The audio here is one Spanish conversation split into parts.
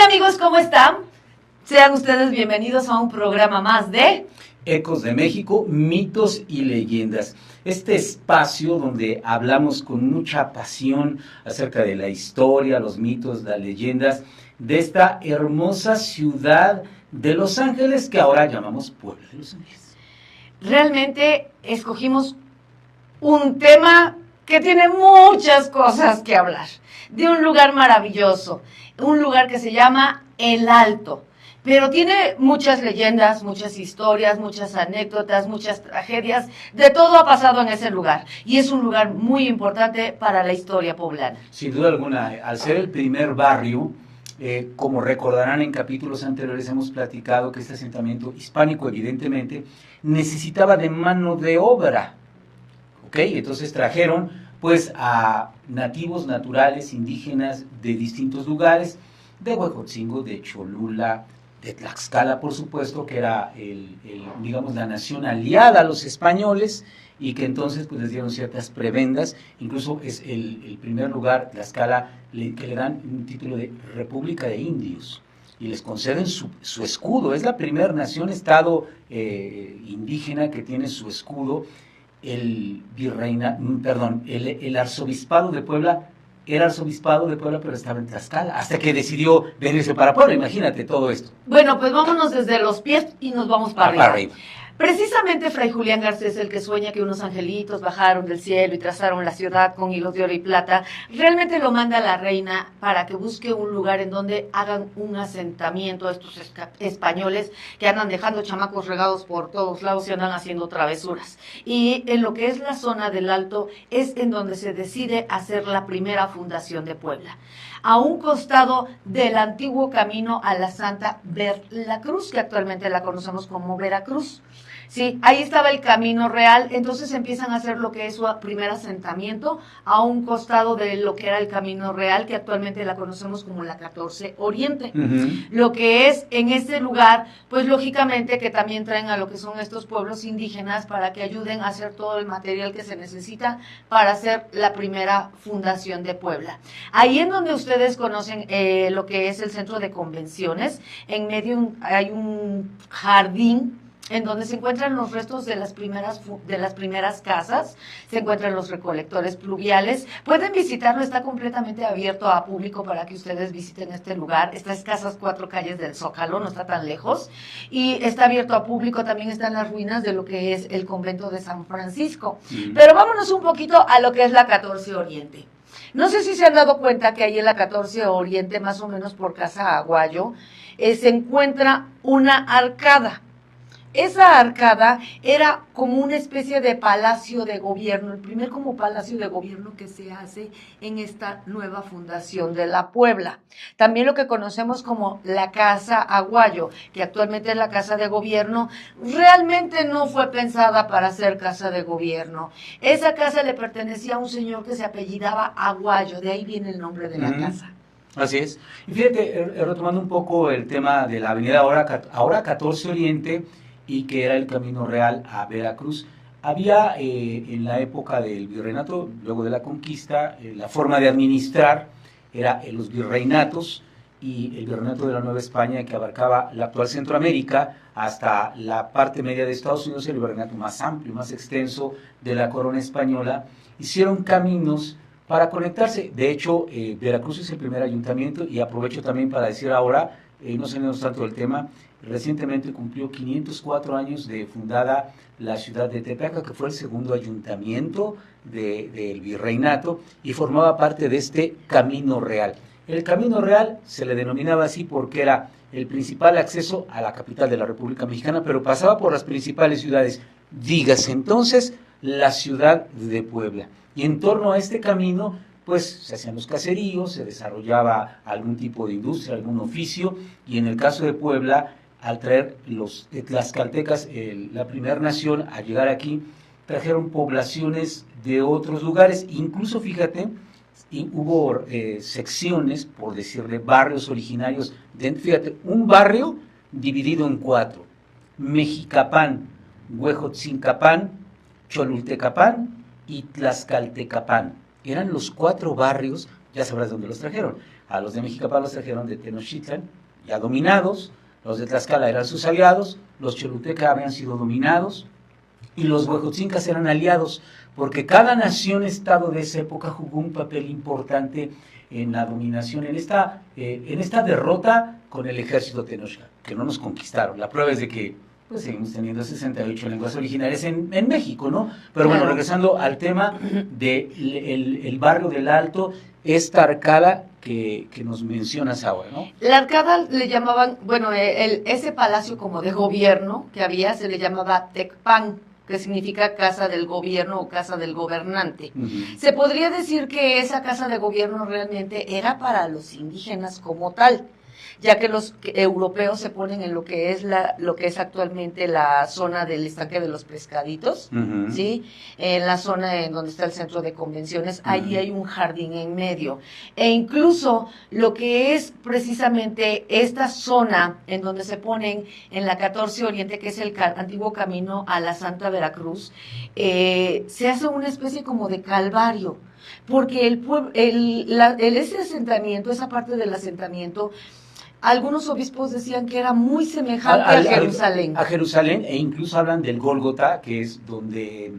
Hola amigos, ¿cómo están? Sean ustedes bienvenidos a un programa más de Ecos de México, mitos y leyendas. Este espacio donde hablamos con mucha pasión acerca de la historia, los mitos, las leyendas de esta hermosa ciudad de Los Ángeles que ahora llamamos Puebla de Los Ángeles. Realmente escogimos un tema que tiene muchas cosas que hablar, de un lugar maravilloso, un lugar que se llama El Alto, pero tiene muchas leyendas, muchas historias, muchas anécdotas, muchas tragedias, de todo ha pasado en ese lugar, y es un lugar muy importante para la historia poblana. Sin duda alguna, al ser el primer barrio, como recordarán en capítulos anteriores hemos platicado que este asentamiento hispánico evidentemente necesitaba de mano de obra. ¿Okay? Entonces trajeron pues a nativos naturales, indígenas de distintos lugares, de Huejotzingo, de Cholula, de Tlaxcala, por supuesto, que era digamos, la nación aliada a los españoles y que entonces pues les dieron ciertas prebendas, incluso es el primer lugar, Tlaxcala, que le dan un título de República de Indios y les conceden su escudo, es la primera nación, estado indígena que tiene su escudo. El arzobispado de Puebla era arzobispado de Puebla, pero estaba en Tlaxcala, hasta que decidió venirse para Puebla, imagínate todo esto. Bueno, pues vámonos desde los pies y nos vamos para arriba. Para arriba. Precisamente Fray Julián Garcés, el que sueña que unos angelitos bajaron del cielo y trazaron la ciudad con hilos de oro y plata, realmente lo manda a la reina para que busque un lugar en donde hagan un asentamiento a estos españoles que andan dejando chamacos regados por todos lados y andan haciendo travesuras. Y en lo que es la zona del Alto es en donde se decide hacer la primera fundación de Puebla, a un costado del antiguo camino a la Santa Veracruz, que actualmente la conocemos como Veracruz. Sí, ahí estaba el Camino Real, entonces empiezan a hacer lo que es su primer asentamiento a un costado de lo que era el Camino Real, que actualmente la conocemos como la 14 Oriente. Lo que es en este lugar, pues lógicamente que también traen a lo que son estos pueblos indígenas para que ayuden a hacer todo el material que se necesita para hacer la primera fundación de Puebla. Ahí en donde ustedes conocen lo que es el centro de convenciones, en medio hay un jardín en donde se encuentran los restos de las primeras casas, se encuentran los recolectores pluviales. Pueden visitarlo, está completamente abierto a público para que ustedes visiten este lugar. Está a escasas 4 calles del Zócalo, no está tan lejos, y está abierto a público. También están las ruinas de lo que es el convento de San Francisco. Pero vámonos un poquito a lo que es la 14 Oriente. No sé si se han dado cuenta que ahí en la 14 Oriente, más o menos por Casa Aguayo, se encuentra una arcada. Esa arcada era como una especie de palacio de gobierno, el primer como palacio de gobierno que se hace en esta nueva fundación de la Puebla. También lo que conocemos como la Casa Aguayo, que actualmente es la Casa de Gobierno, realmente no fue pensada para ser casa de gobierno. Esa casa le pertenecía a un señor que se apellidaba Aguayo, de ahí viene el nombre de la casa. Así es. Y fíjate, retomando un poco el tema de la avenida ahora 14 Oriente, y que era el Camino Real a Veracruz. Había en la época del virreinato, luego de la conquista, la forma de administrar era los virreinatos y el virreinato de la Nueva España, que abarcaba la actual Centroamérica hasta la parte media de Estados Unidos, el virreinato más amplio, más extenso de la corona española. Hicieron caminos para conectarse. De hecho, Veracruz es el primer ayuntamiento, y aprovecho también para decir ahora, no salimos tanto del tema, recientemente cumplió 504 años de fundada la ciudad de Tepeaca, que fue el segundo ayuntamiento del virreinato y formaba parte de este Camino Real. El Camino Real se le denominaba así porque era el principal acceso a la capital de la República Mexicana, pero pasaba por las principales ciudades, dígase entonces la ciudad de Puebla. Y en torno a este camino pues se hacían los caseríos, se desarrollaba algún tipo de industria, algún oficio, y en el caso de Puebla, al traer los tlaxcaltecas, la primera nación, a llegar aquí, trajeron poblaciones de otros lugares, incluso fíjate, hubo secciones, por decirle, barrios originarios, fíjate, un barrio dividido en 4, Mexicapán, Huejotzincapán, Cholultecapán y Tlaxcaltecapán. Eran los 4 barrios, ya sabrás dónde los trajeron, A los de Mexicapán los trajeron de Tenochtitlan, ya dominados, los de Tlaxcala eran sus aliados, los Choluteca habían sido dominados, y los Huejotzincas eran aliados, porque cada nación-estado de esa época jugó un papel importante en la dominación, en esta derrota con el ejército tenochca, que no nos conquistaron. La prueba es de que pues seguimos teniendo 68 lenguas originarias en México, ¿no? Pero bueno, regresando al tema del barrio del Alto, esta arcada que nos mencionas ahora, ¿no? La arcada le llamaban, bueno, ese palacio como de gobierno que había se le llamaba Tecpan, que significa casa del gobierno o casa del gobernante. Se podría decir que esa casa de gobierno realmente era para los indígenas como tal, ya que los europeos se ponen en lo que es actualmente la zona del estanque de los pescaditos, ¿sí? En la zona en donde está el centro de convenciones, ahí hay un jardín en medio. E incluso lo que es precisamente esta zona en donde se ponen en la 14 Oriente, que es el antiguo camino a la Santa Veracruz, se hace una especie como de calvario, porque ese asentamiento, esa parte del asentamiento, algunos obispos decían que era muy semejante a Jerusalén. A Jerusalén, e incluso hablan del Gólgota, que es donde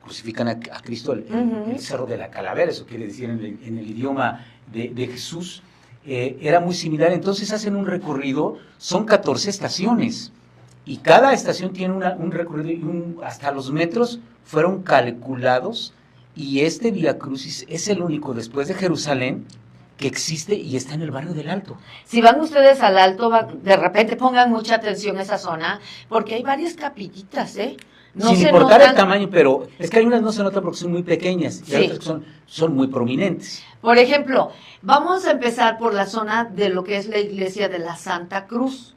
crucifican a Cristo, el Cerro de la Calavera, eso quiere decir en el idioma de Jesús. Era muy similar, entonces hacen un recorrido, son 14 estaciones, y cada estación tiene un recorrido, y hasta los metros fueron calculados, y este Vía Crucis es el único después de Jerusalén que existe y está en el barrio del Alto. Si van ustedes al Alto, de repente pongan mucha atención a esa zona, porque hay varias capillitas, No sin importar notan el tamaño, pero es que hay unas no se notan porque son muy pequeñas, y otras que son muy prominentes. Por ejemplo, vamos a empezar por la zona de lo que es la iglesia de la Santa Cruz.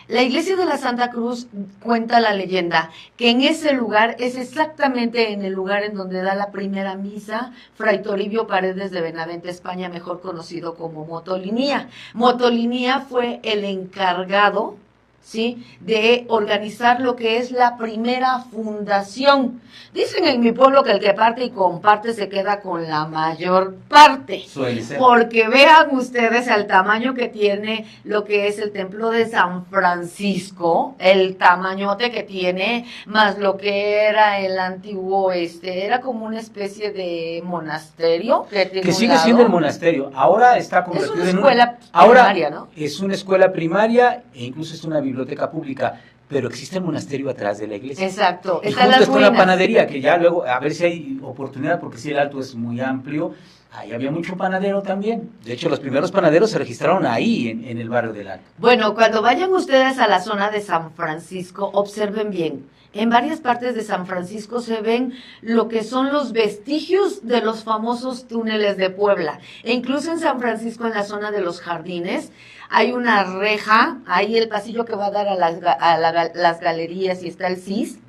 La iglesia de la Santa Cruz cuenta la leyenda que en ese lugar es exactamente en el lugar en donde da la primera misa Fray Toribio Paredes de Benavente, España, mejor conocido como Motolinía. Motolinía fue el encargado, ¿sí?, de organizar lo que es la primera fundación. Dicen en mi pueblo que el que parte y comparte se queda con la mayor parte. Suele ser. Porque vean ustedes el tamaño que tiene lo que es el templo de San Francisco, el tamañote que tiene, más lo que era el antiguo, era como una especie de monasterio. Que sigue siendo el monasterio. Ahora está convertido en una escuela primaria, ¿no? Es una escuela primaria e incluso es una biblioteca pública, pero existe el monasterio atrás de la iglesia. Exacto. Y junto está una panadería, que ya luego, a ver si hay oportunidad, porque si el Alto es muy amplio, ahí había mucho panadero también. De hecho, los primeros panaderos se registraron ahí, en el barrio del Alto. Bueno, cuando vayan ustedes a la zona de San Francisco, observen bien. En varias partes de San Francisco se ven lo que son los vestigios de los famosos túneles de Puebla. E incluso en San Francisco, en la zona de los jardines, hay una reja, ahí el pasillo que va a dar a las galerías y está el CIS.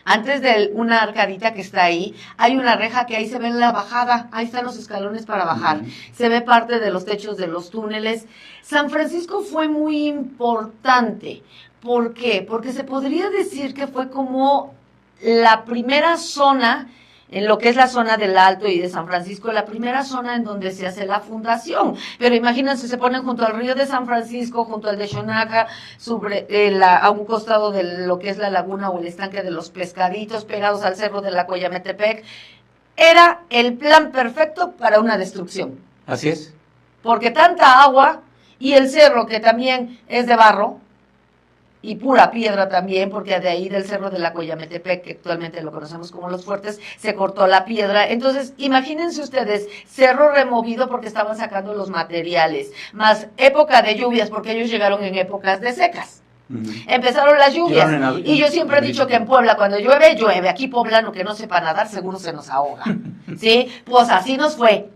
Antes de una arcadita que está ahí, hay una reja que ahí se ve la bajada, ahí están los escalones para bajar. Se ve parte de los techos de los túneles. San Francisco fue muy importante. ¿Por qué? Porque se podría decir que fue como la primera zona, en lo que es la zona del Alto y de San Francisco, la primera zona en donde se hace la fundación. Pero imagínense, se ponen junto al río de San Francisco, junto al de Xonaca, a un costado de lo que es la laguna o el estanque de los pescaditos, pegados al cerro de la Coyametepec. Era el plan perfecto para una destrucción. Así es. Porque tanta agua y el cerro, que también es de barro, y pura piedra también, porque de ahí del cerro de la Coyametepec, que actualmente lo conocemos como Los Fuertes, se cortó la piedra. Entonces, imagínense ustedes, cerro removido porque estaban sacando los materiales, más época de lluvias, porque ellos llegaron en épocas de secas. Empezaron las lluvias, y yo siempre he dicho que en Puebla cuando llueve, llueve. Aquí poblano que no sepa nadar seguro se nos ahoga, ¿sí? Pues así nos fue.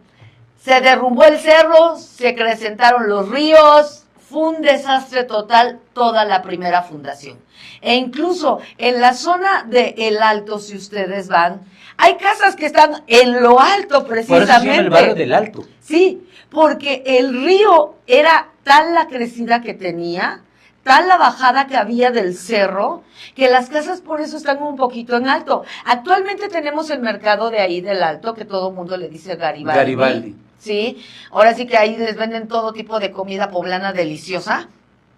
Se derrumbó el cerro, se acrecentaron los ríos. Fue un desastre total toda la primera fundación. E incluso en la zona de El Alto, si ustedes van, hay casas que están en lo alto precisamente. Por eso se llama el barrio del Alto. Sí, porque el río era tal la crecida que tenía, tal la bajada que había del cerro, que las casas por eso están un poquito en alto. Actualmente tenemos el mercado de ahí del Alto, que todo el mundo le dice Garibaldi. ¿sí? Ahora sí que ahí les venden todo tipo de comida poblana deliciosa.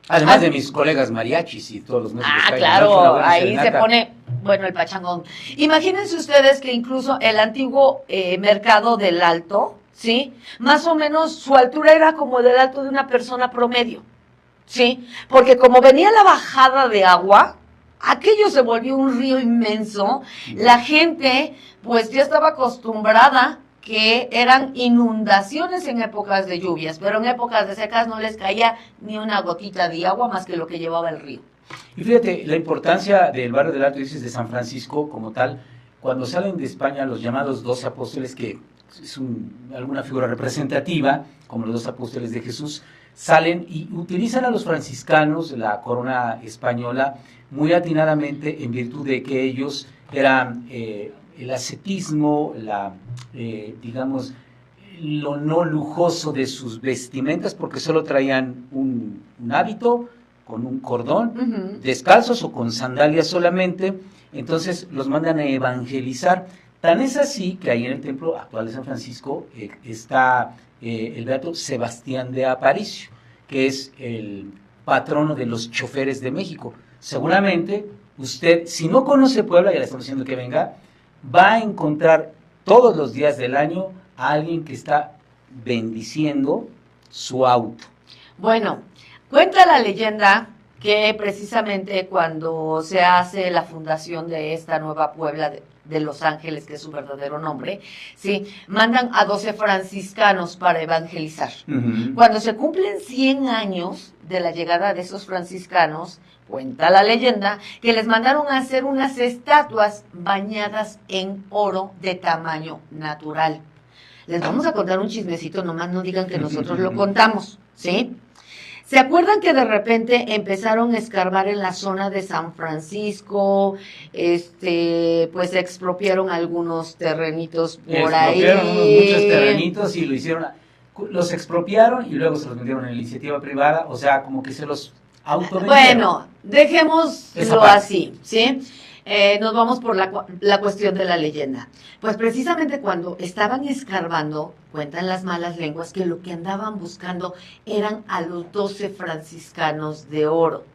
Además de mis colegas mariachis y todos los músicos. Claro, ahí se pone, bueno, el pachangón. Imagínense ustedes que incluso el antiguo mercado del Alto, ¿sí? Más o menos su altura era como del alto de una persona promedio, ¿sí? Porque como venía la bajada de agua, aquello se volvió un río inmenso, la gente pues ya estaba acostumbrada que eran inundaciones en épocas de lluvias, pero en épocas de secas no les caía ni una gotita de agua más que lo que llevaba el río. Y fíjate, la importancia del barrio del Alto, dices, de San Francisco como tal, cuando salen de España los llamados 12 apóstoles, que es alguna figura representativa, como los 12 apóstoles de Jesús, salen y utilizan a los franciscanos, la corona española, muy atinadamente en virtud de que ellos eran el ascetismo, digamos, lo no lujoso de sus vestimentas, porque solo traían un hábito con un cordón, descalzos o con sandalias solamente. Entonces los mandan a evangelizar. Tan es así que ahí en el templo actual de San Francisco está el beato Sebastián de Aparicio, que es el patrono de los choferes de México. Seguramente usted, si no conoce Puebla, ya le estamos diciendo que venga, va a encontrar todos los días del año a alguien que está bendiciendo su auto. Bueno, cuenta la leyenda que precisamente cuando se hace la fundación de esta nueva Puebla de Los Ángeles, que es su verdadero nombre, sí, mandan a 12 franciscanos para evangelizar. Cuando se cumplen 100 años de la llegada de esos franciscanos, cuenta la leyenda que les mandaron a hacer unas estatuas bañadas en oro de tamaño natural. Les vamos a contar un chismecito, nomás no digan que nosotros lo contamos, ¿sí? ¿Se acuerdan que de repente empezaron a escarbar en la zona de San Francisco? Pues expropiaron algunos terrenitos por ahí. Muchos terrenitos y lo hicieron, los expropiaron y luego se los vendieron en iniciativa privada, o sea, como que se los autovendieron. Bueno, dejémoslo así, ¿sí? Nos vamos por la cuestión de la leyenda. Pues precisamente cuando estaban escarbando, cuentan las malas lenguas que lo que andaban buscando eran a los 12 franciscanos de oro,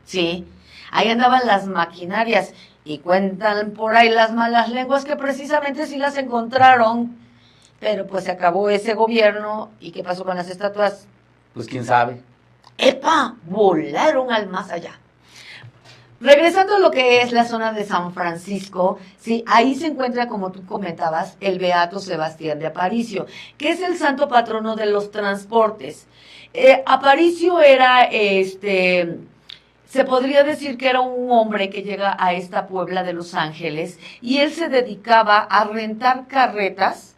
¿sí? Ahí andaban las maquinarias y cuentan por ahí las malas lenguas que precisamente sí las encontraron, pero pues se acabó ese gobierno. ¿Y qué pasó con las estatuas? Pues quién sabe. ¡Epa! Volaron al más allá. Regresando a lo que es la zona de San Francisco, sí, ahí se encuentra, como tú comentabas, el beato Sebastián de Aparicio, que es el santo patrono de los transportes. Aparicio era, se podría decir que era un hombre que llega a esta Puebla de Los Ángeles y él se dedicaba a rentar carretas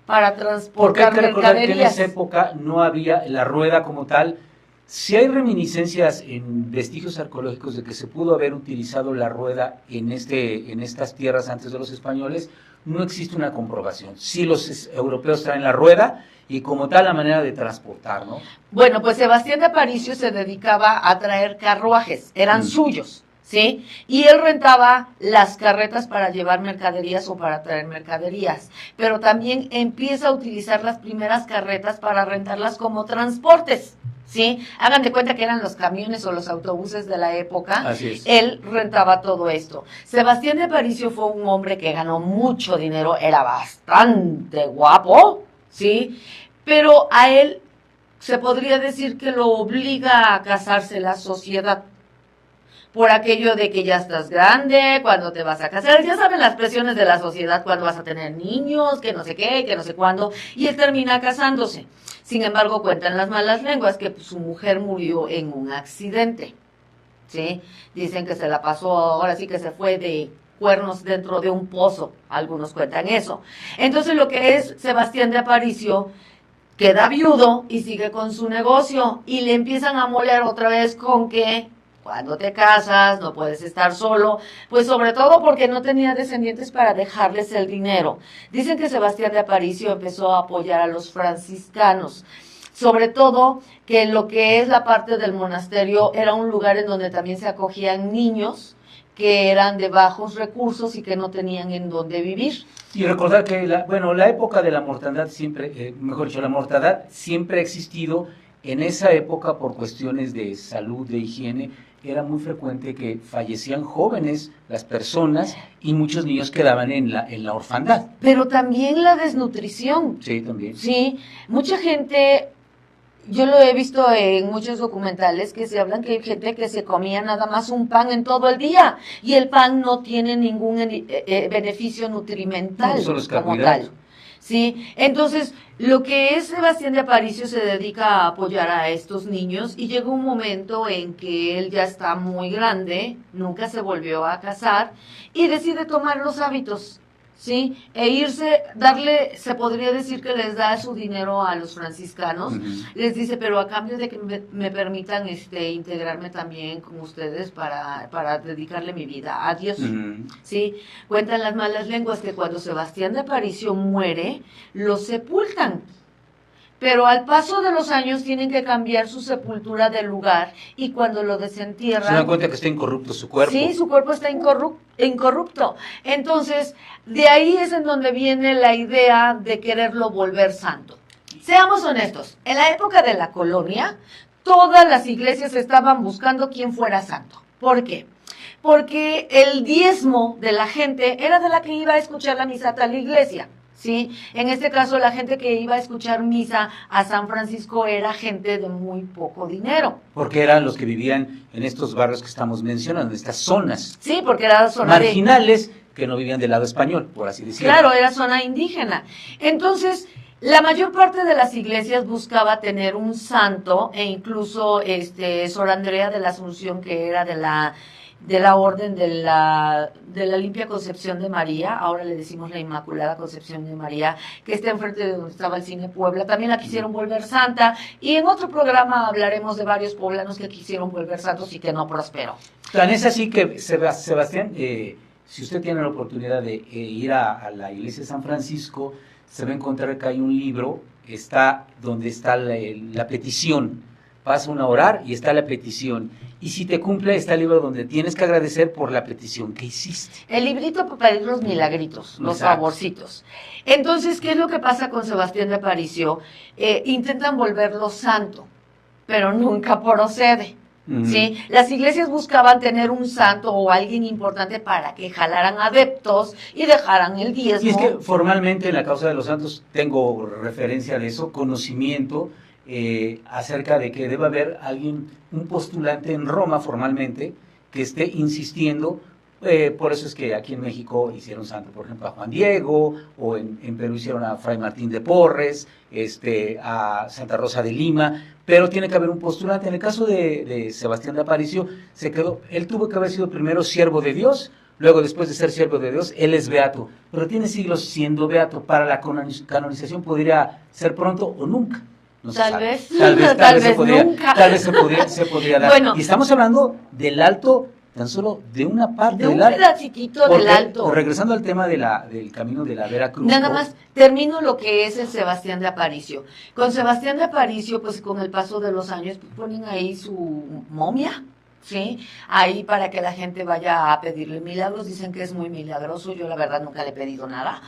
para transportar mercaderías. Porque hay que recordar que en esa época no había la rueda como tal. Si hay reminiscencias en vestigios arqueológicos de que se pudo haber utilizado la rueda en estas tierras antes de los españoles, no existe una comprobación. Sí, los europeos traen la rueda y como tal la manera de transportar, ¿no? Bueno, pues Sebastián de Aparicio se dedicaba a traer carruajes, eran suyos, ¿sí? Y él rentaba las carretas para llevar mercaderías o para traer mercaderías, pero también empieza a utilizar las primeras carretas para rentarlas como transportes. ¿Sí? Hagan de cuenta que eran los camiones o los autobuses de la época. Así es. Él rentaba todo esto. Sebastián de Aparicio fue un hombre que ganó mucho dinero, era bastante guapo, ¿sí? Pero a él se podría decir que lo obliga a casarse la sociedad. Por aquello de que ya estás grande, cuando te vas a casar, ya saben las presiones de la sociedad, cuando vas a tener niños, que no sé qué, que no sé cuándo, y él termina casándose. Sin embargo, cuentan las malas lenguas que pues, su mujer murió en un accidente, ¿sí? Dicen que se la pasó, ahora sí que se fue de cuernos dentro de un pozo, algunos cuentan eso. Entonces lo que es Sebastián de Aparicio queda viudo y sigue con su negocio y le empiezan a moler otra vez con que cuando te casas no puedes estar solo, pues sobre todo porque no tenía descendientes para dejarles el dinero. Dicen que Sebastián de Aparicio empezó a apoyar a los franciscanos, sobre todo que lo que es la parte del monasterio era un lugar en donde también se acogían niños que eran de bajos recursos y que no tenían en dónde vivir. Y recordar que la época de la mortandad siempre, mejor dicho, la mortandad siempre ha existido. En esa época, por cuestiones de salud, de higiene, era muy frecuente que fallecían jóvenes las personas y muchos niños quedaban en la orfandad. Pero también la desnutrición. Sí, también. Sí, mucha gente, yo lo he visto en muchos documentales que se hablan que hay gente que se comía nada más un pan en todo el día y el pan no tiene ningún beneficio nutrimental No, solo es como carbohidrato. tal. Sí, entonces lo que es Sebastián de Aparicio se dedica a apoyar a estos niños y llega un momento en que él ya está muy grande, nunca se volvió a casar y decide tomar los hábitos, ¿sí? E irse, se podría decir que les da su dinero a los franciscanos, les dice, pero a cambio de que me permitan integrarme también con ustedes para dedicarle mi vida a Dios, ¿sí? Cuentan las malas lenguas que cuando Sebastián de Aparicio muere, lo sepultan. Pero al paso de los años tienen que cambiar su sepultura de lugar y cuando lo desentierran... Se dan cuenta que está incorrupto su cuerpo. Sí, su cuerpo está incorrupto. Entonces, de ahí es en donde viene la idea de quererlo volver santo. Seamos honestos, en la época de la colonia, todas las iglesias estaban buscando quién fuera santo. ¿Por qué? Porque el diezmo de la gente era de la que iba a escuchar la misa a tal iglesia. ¿Sí? En este caso, la gente que iba a escuchar misa a San Francisco era gente de muy poco dinero. Porque eran los que vivían en estos barrios que estamos mencionando, en estas zonas. Sí, porque era zona marginales que no vivían del lado español, por así decirlo. Claro, era zona indígena. Entonces, la mayor parte de las iglesias buscaba tener un santo, e incluso Sor Andrea de la Asunción, que era de la orden de la Limpia Concepción de María, ahora le decimos la Inmaculada Concepción de María, que está enfrente de donde estaba el Cine Puebla, también la quisieron volver santa, y en otro programa hablaremos de varios poblanos que quisieron volver santos y que no prosperó. Tan es así que, Sebastián, si usted tiene la oportunidad de ir a la iglesia de San Francisco, se va a encontrar que hay un libro, está donde está la petición, pasa uno a orar y está la petición. Y si te cumple, está el libro donde tienes que agradecer por la petición que hiciste. El librito para pedir los milagritos, los favorcitos. Entonces, ¿qué es lo que pasa con Sebastián de Aparicio? Intentan volverlo santo, pero nunca procede. ¿Sí? Las iglesias buscaban tener un santo o alguien importante para que jalaran adeptos y dejaran el diezmo. Y es que formalmente en la causa de los santos tengo referencia de eso, conocimiento, acerca de que debe haber un postulante en Roma formalmente que esté insistiendo, por eso es que aquí en México hicieron santo, por ejemplo, a Juan Diego, o en Perú hicieron a Fray Martín de Porres, a Santa Rosa de Lima, pero tiene que haber un postulante. En el caso de Sebastián de Aparicio, él tuvo que haber sido primero siervo de Dios, luego después de ser siervo de Dios, él es beato, pero tiene siglos siendo beato. Para la canonización podría ser pronto o nunca. No tal vez nunca. Tal vez se podría dar. Bueno, y estamos hablando del alto, tan solo de una parte de un pedacito del alto. Regresando al tema del camino de la Veracruz. Nada más termino lo que es el Sebastián de Aparicio. Con Sebastián de Aparicio, pues con el paso de los años, pues, ponen ahí su momia, ¿sí? Ahí para que la gente vaya a pedirle milagros. Dicen que es muy milagroso. Yo la verdad nunca le he pedido nada.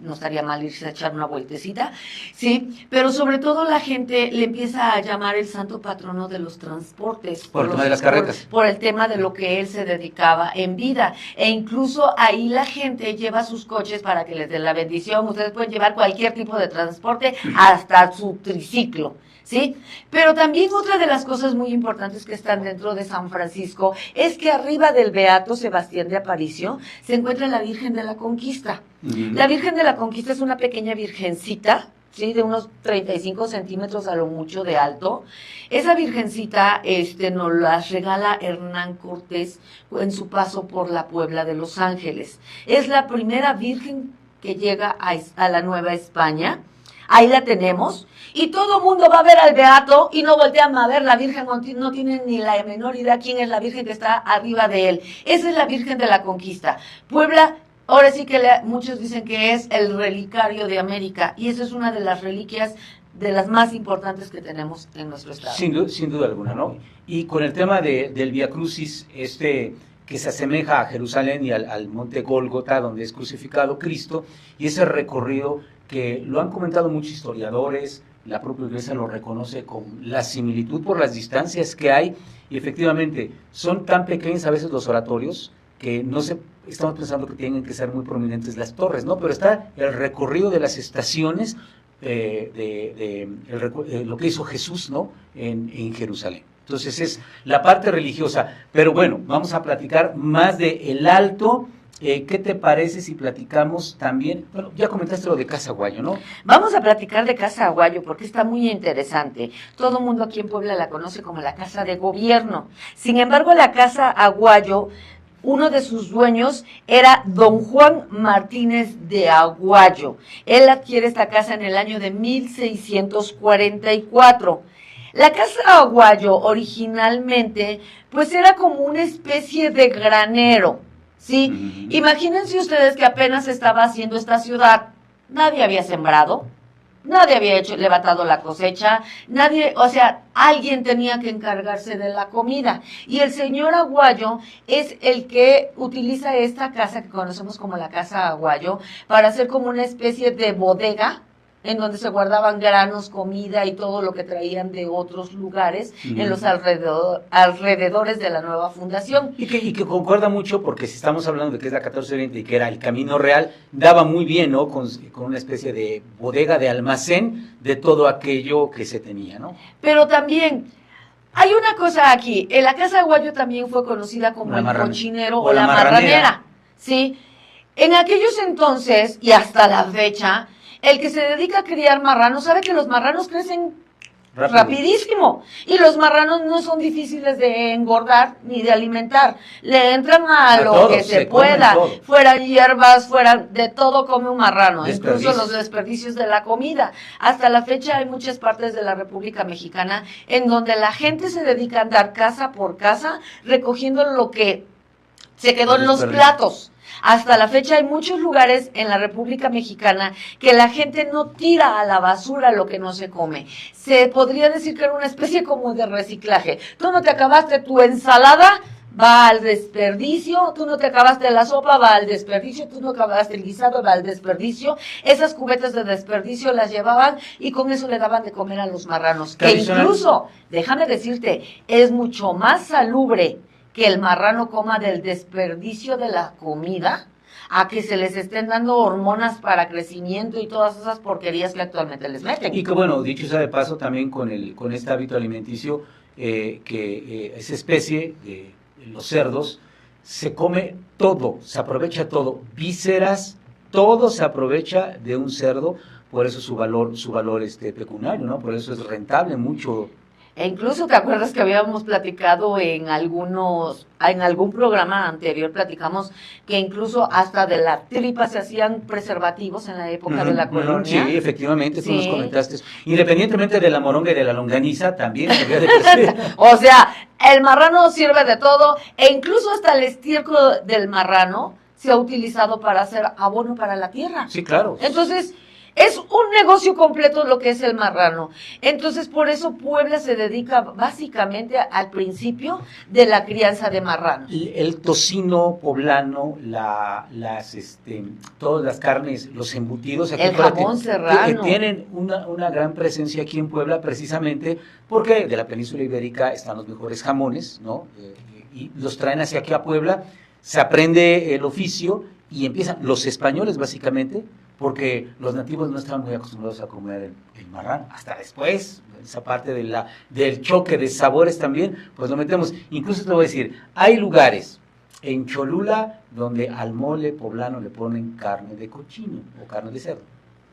No estaría mal irse a echar una vueltecita, ¿sí? Pero sobre todo la gente le empieza a llamar el santo patrono de los transportes. Por el tema de las carretas. Por el tema de lo que él se dedicaba en vida. E incluso ahí la gente lleva sus coches para que les den la bendición. Ustedes pueden llevar cualquier tipo de transporte, hasta su triciclo, ¿sí? Pero también otra de las cosas muy importantes que están dentro de San Francisco es que arriba del Beato Sebastián de Aparicio se encuentra la Virgen de la Conquista. La Virgen de la Conquista es una pequeña virgencita, ¿sí? De unos 35 centímetros a lo mucho de alto. Esa virgencita nos la regala Hernán Cortés en su paso por la Puebla de Los Ángeles. Es la primera virgen que llega a la Nueva España. Ahí la tenemos, y todo mundo va a ver al Beato y no voltean a ver la Virgen, no tienen ni la menor idea quién es la Virgen que está arriba de él. Esa es la Virgen de la Conquista. Puebla, ahora sí que muchos dicen que es el relicario de América, y esa es una de las reliquias de las más importantes que tenemos en nuestro estado. Sin duda alguna, ¿no? Y con el tema del Vía Crucis, que se asemeja a Jerusalén y al monte Gólgota, donde es crucificado Cristo, y ese recorrido que lo han comentado muchos historiadores, la propia iglesia lo reconoce con la similitud por las distancias que hay, y efectivamente son tan pequeños a veces los oratorios que no se, estamos pensando que tienen que ser muy prominentes las torres, ¿no? Pero está el recorrido de las estaciones lo que hizo Jesús, ¿no? en Jerusalén. Entonces es la parte religiosa, pero bueno, vamos a platicar más de el Alto. ¿Qué te parece si platicamos también? Bueno, ya comentaste lo de Casa Aguayo, ¿no? Vamos a platicar de Casa Aguayo porque está muy interesante. Todo el mundo aquí en Puebla la conoce como la Casa de Gobierno. Sin embargo, la Casa Aguayo, uno de sus dueños era don Juan Martínez de Aguayo. Él adquiere esta casa en el año de 1644. La Casa Aguayo originalmente pues era como una especie de granero, ¿sí? Imagínense ustedes que apenas estaba haciendo esta ciudad, nadie había sembrado, nadie había levantado la cosecha, nadie, o sea, alguien tenía que encargarse de la comida. Y el señor Aguayo es el que utiliza esta casa que conocemos como la Casa Aguayo para hacer como una especie de bodega en donde se guardaban granos, comida y todo lo que traían de otros lugares en los alrededores de la nueva fundación. Y que concuerda mucho, porque si estamos hablando de que es la 14 Oriente y que era el Camino Real, daba muy bien, ¿no? Con una especie de bodega, de almacén de todo aquello que se tenía, ¿no? Pero también hay una cosa aquí, en la Casa Aguayo también fue conocida como el cochinero o la marranera, ¿sí? En aquellos entonces, y hasta la fecha, el que se dedica a criar marranos sabe que los marranos crecen rapidísimo. Y los marranos no son difíciles de engordar ni de alimentar. Le entran a lo que se pueda. Fueran hierbas, fueran de todo come un marrano. Incluso los desperdicios de la comida. Hasta la fecha hay muchas partes de la República Mexicana en donde la gente se dedica a andar casa por casa recogiendo lo que se quedó en los platos. Hasta la fecha hay muchos lugares en la República Mexicana que la gente no tira a la basura lo que no se come. Se podría decir que era una especie como de reciclaje. Tú no te acabaste tu ensalada, va al desperdicio. Tú no te acabaste la sopa, va al desperdicio. Tú no acabaste el guisado, va al desperdicio. Esas cubetas de desperdicio las llevaban y con eso le daban de comer a los marranos. Que incluso, déjame decirte, es mucho más salubre que el marrano coma del desperdicio de la comida, a que se les estén dando hormonas para crecimiento y todas esas porquerías que actualmente les meten. Y que bueno, dicho sea de paso, también con este hábito alimenticio, esa especie de los cerdos, se come todo, se aprovecha todo, vísceras, todo se aprovecha de un cerdo, por eso su valor pecuniario, ¿no? Por eso es rentable mucho. E incluso te acuerdas que habíamos platicado en algún programa anterior, platicamos que incluso hasta de la tripa se hacían preservativos en la época de la colonia. Sí, efectivamente, tú nos comentaste. Independientemente de la moronga y de la longaniza, también había de O sea, el marrano sirve de todo, e incluso hasta el estiércol del marrano se ha utilizado para hacer abono para la tierra. Sí, claro. Entonces, es un negocio completo lo que es el marrano. Entonces, por eso Puebla se dedica básicamente al principio de la crianza de marranos. El tocino poblano, todas las carnes, los embutidos. Aquí el jamón serrano. Tienen una gran presencia aquí en Puebla, precisamente porque de la península ibérica están los mejores jamones, ¿no? Y los traen hacia aquí a Puebla, se aprende el oficio y empiezan los españoles, básicamente, porque los nativos no estaban muy acostumbrados a comer el marrano. Hasta después, esa parte del choque de sabores también, pues lo metemos. Incluso te voy a decir, hay lugares en Cholula donde al mole poblano le ponen carne de cochino o carne de cerdo.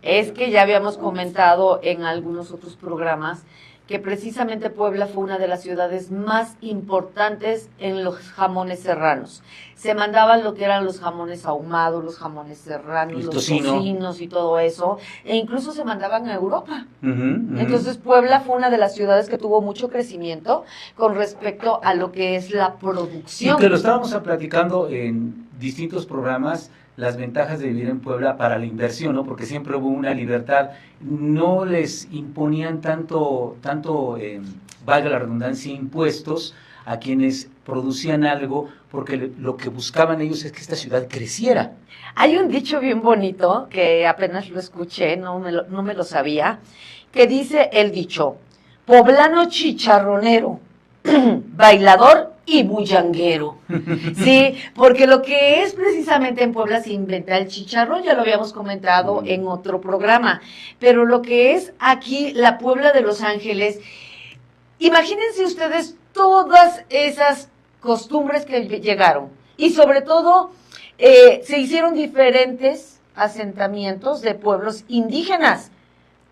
Es que ya habíamos comentado en algunos otros programas que precisamente Puebla fue una de las ciudades más importantes en los jamones serranos. Se mandaban lo que eran los jamones ahumados, los jamones serranos, los tocinos y todo eso, e incluso se mandaban a Europa. Entonces Puebla fue una de las ciudades que tuvo mucho crecimiento con respecto a lo que es la producción. Y que lo estábamos platicando en distintos programas, las ventajas de vivir en Puebla para la inversión, ¿no? Porque siempre hubo una libertad, no les imponían tanto, valga la redundancia, impuestos a quienes producían algo, porque lo que buscaban ellos es que esta ciudad creciera. Hay un dicho bien bonito, que apenas lo escuché, no me lo sabía, que dice el dicho: poblano chicharronero, bailador y bullanguero. Sí, porque lo que es precisamente en Puebla se inventa el chicharrón, ya lo habíamos comentado en otro programa, pero lo que es aquí la Puebla de Los Ángeles, imagínense ustedes todas esas costumbres que llegaron y sobre todo se hicieron diferentes asentamientos de pueblos indígenas,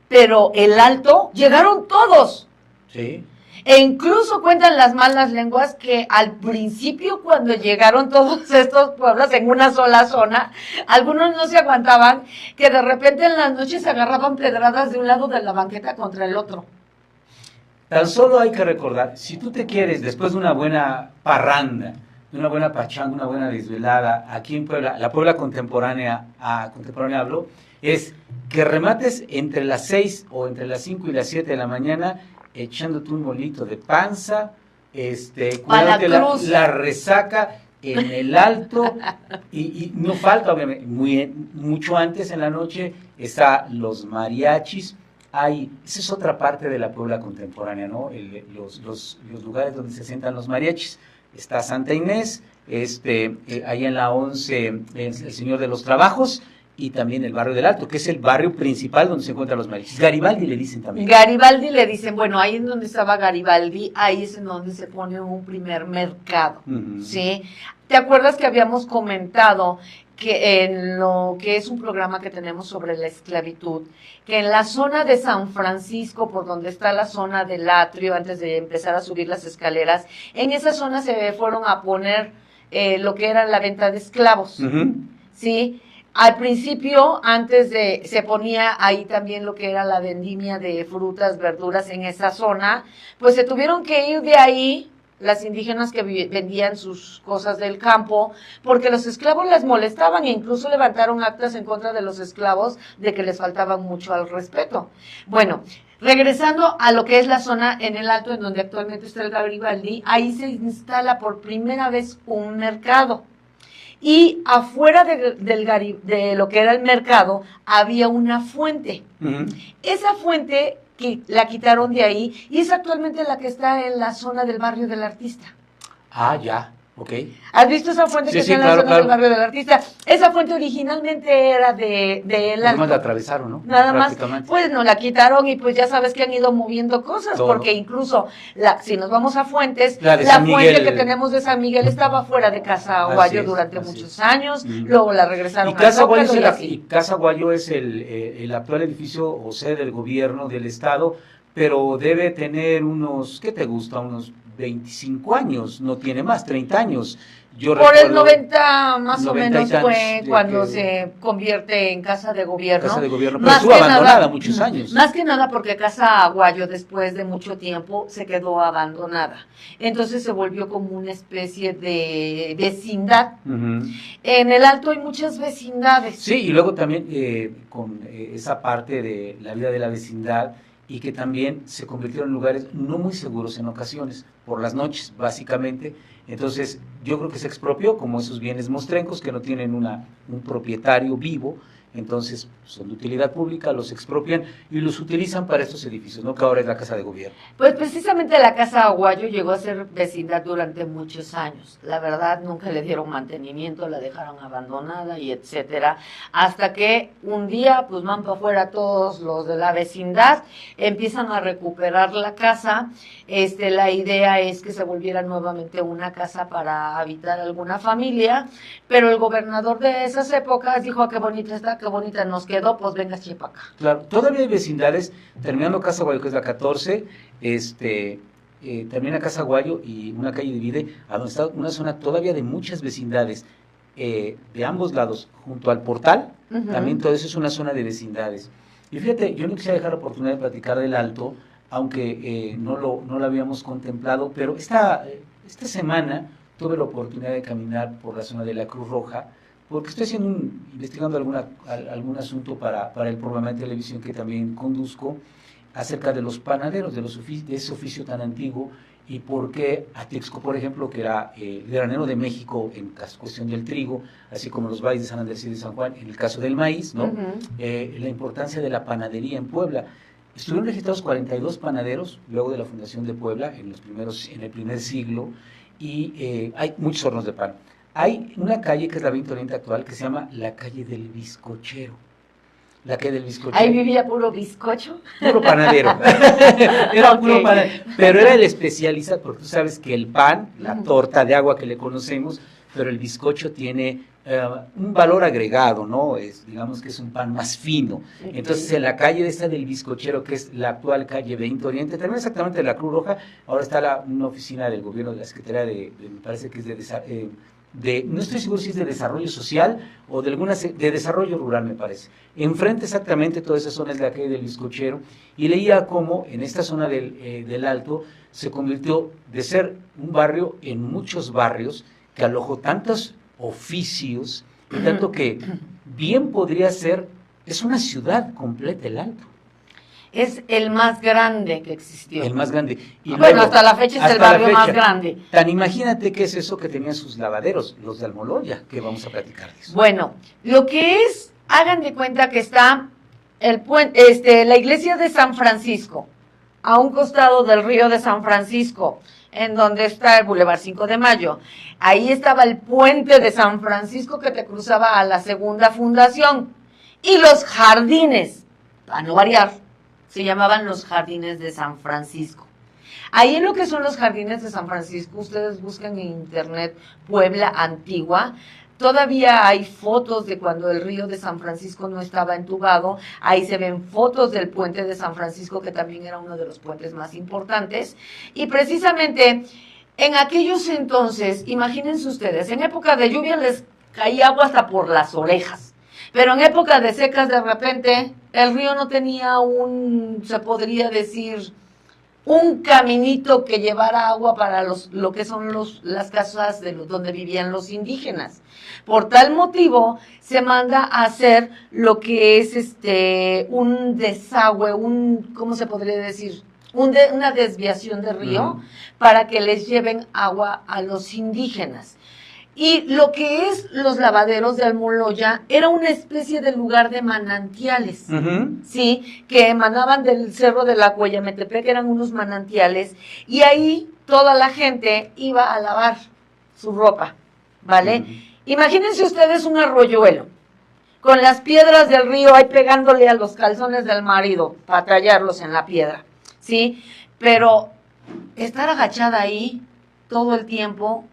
pero el Alto llegaron todos. Sí. E incluso cuentan las malas lenguas que al principio, cuando llegaron todos estos pueblos en una sola zona, algunos no se aguantaban, que de repente en las noches se agarraban pedradas de un lado de la banqueta contra el otro. Tan solo hay que recordar, si tú te quieres, después de una buena parranda, de una buena pachanga, una buena desvelada, aquí en Puebla, la Puebla contemporánea hablo, es que remates entre las 6 o entre las 5 y las 7 de la mañana, echándote un molito de panza, cuidándote la resaca en el Alto, y no falta, obviamente, mucho antes en la noche, está los mariachis. Esa es otra parte de la Puebla contemporánea, ¿no? Los lugares donde se sientan los mariachis. Está Santa Inés, ahí en la 11, el Señor de los Trabajos, y también el barrio del Alto, que es el barrio principal donde se encuentran los mariachis. Garibaldi le dicen también. Garibaldi le dicen, bueno, ahí en donde estaba Garibaldi, ahí es en donde se pone un primer mercado, ¿sí? ¿Te acuerdas que habíamos comentado que en lo que es un programa que tenemos sobre la esclavitud, que en la zona de San Francisco, por donde está la zona del atrio, antes de empezar a subir las escaleras, en esa zona se fueron a poner lo que era la venta de esclavos, ¿sí? Al principio, se ponía ahí también lo que era la vendimia de frutas, verduras en esa zona, pues se tuvieron que ir de ahí las indígenas que vendían sus cosas del campo, porque los esclavos les molestaban e incluso levantaron actas en contra de los esclavos de que les faltaban mucho al respeto. Bueno, regresando a lo que es la zona en el Alto, en donde actualmente está el Garibaldi, ahí se instala por primera vez un mercado. Y afuera de lo que era el mercado había una fuente. Esa fuente que la quitaron de ahí y es actualmente la que está en la zona del barrio del Artista. Ah, ya, ok. ¿Has visto esa fuente que está en la zona del barrio del Artista? Esa fuente originalmente era de el Alto. Nada más la atravesaron, ¿no? Nada más, pues no la quitaron y pues ya sabes que han ido moviendo cosas, porque incluso si nos vamos a fuentes, la fuente que tenemos de San Miguel estaba fuera de Casa Aguayo durante muchos años, luego la regresaron a Zócalo y así. Y Casa Aguayo es el actual edificio o sede del gobierno del estado, pero debe tener unos, ¿qué te gusta? Unos 25 años, no tiene más, 30 años. Yo por el 90 más o menos fue cuando se convierte en casa de gobierno. Casa de gobierno, pero estuvo abandonada muchos años. Más que nada porque Casa Aguayo después de mucho tiempo se quedó abandonada. Entonces se volvió como una especie de vecindad. En el Alto hay muchas vecindades. Sí, y luego también con esa parte de la vida de la vecindad, y que también se convirtieron en lugares no muy seguros en ocasiones, por las noches, básicamente. Entonces, yo creo que se expropió como esos bienes mostrencos que no tienen un propietario vivo, entonces son de utilidad pública, los expropian y los utilizan para estos edificios, ¿no? Que ahora es la Casa de Gobierno. Pues precisamente la Casa Aguayo llegó a ser vecindad durante muchos años. La verdad, nunca le dieron mantenimiento, la dejaron abandonada y etcétera, hasta que un día, pues van para afuera todos los de la vecindad, empiezan a recuperar la casa. La idea es que se volviera nuevamente una casa para habitar alguna familia, pero el gobernador de esas épocas dijo: qué bonita está, qué bonita nos quedó, pues venga, chepa acá. Claro, todavía hay vecindades, terminando Casa Aguayo, que es la 14, termina Casa Aguayo y una calle divide a donde está una zona todavía de muchas vecindades, de ambos lados, junto al portal, también todo eso es una zona de vecindades. Y fíjate, yo no quisiera dejar la oportunidad de platicar del Alto, aunque no lo habíamos contemplado, pero esta semana tuve la oportunidad de caminar por la zona de la Cruz Roja, porque estoy investigando algún asunto para el programa de televisión que también conduzco, acerca de los panaderos, de ese oficio tan antiguo, y por qué Atlixco, por ejemplo, que era el granero de México en cuestión del trigo, así como los valles de San Andrés y de San Juan en el caso del maíz, ¿no? La importancia de la panadería en Puebla. Estuvieron registrados 42 panaderos luego de la fundación de Puebla en el primer siglo, y hay muchos hornos de pan. Hay una calle que es la 20 Oriente actual que se llama la calle del Bizcochero. La calle del bizcochero. Ahí vivía puro bizcocho. Puro panadero. Era puro panadero. Pero era el especialista, porque tú sabes que el pan, la torta de agua que le conocemos, pero el bizcocho tiene un valor agregado, ¿no? Digamos que es un pan más fino. Entonces, en la calle esta del bizcochero, que es la actual calle 20 Oriente, también exactamente de la Cruz Roja, ahora está una oficina del gobierno de la Secretaría me parece que es no estoy seguro si es de desarrollo social o de desarrollo rural, me parece. Enfrente exactamente toda esa zona es la calle del Bizcochero, y leía cómo en esta zona del Alto se convirtió de ser un barrio en muchos barrios que alojó tantos oficios, y tanto que bien podría ser, es una ciudad completa el Alto. Es el más grande que existió. El más grande. Y bueno, luego, hasta la fecha es el barrio más grande. Tan imagínate qué es eso que tenían sus lavaderos, los de Almoloya, que vamos a platicar de eso. Bueno, lo que es, hagan de cuenta que está el puente, la iglesia de San Francisco, a un costado del río de San Francisco, en donde está el Boulevard 5 de Mayo. Ahí estaba el puente de San Francisco que te cruzaba a la segunda fundación. Y los jardines, para no variar, se llamaban los Jardines de San Francisco. Ahí en lo que son los Jardines de San Francisco, ustedes buscan en internet Puebla Antigua, todavía hay fotos de cuando el río de San Francisco no estaba entubado, ahí se ven fotos del puente de San Francisco, que también era uno de los puentes más importantes, y precisamente en aquellos entonces, imagínense ustedes, en época de lluvia les caía agua hasta por las orejas. Pero en época de secas, de repente, el río no tenía se podría decir, un caminito que llevara agua para lo que son las casas donde vivían los indígenas. Por tal motivo, se manda a hacer lo que es un desagüe, ¿cómo se podría decir? Una desviación de río para que les lleven agua a los indígenas. Y lo que es los lavaderos de Almoloya era una especie de lugar de manantiales, ¿sí? Que emanaban del cerro de la Cuellametepec, que eran unos manantiales, y ahí toda la gente iba a lavar su ropa, ¿vale? Imagínense ustedes un arroyuelo, con las piedras del río ahí pegándole a los calzones del marido para tallarlos en la piedra, ¿sí? Pero estar agachada ahí todo el tiempo.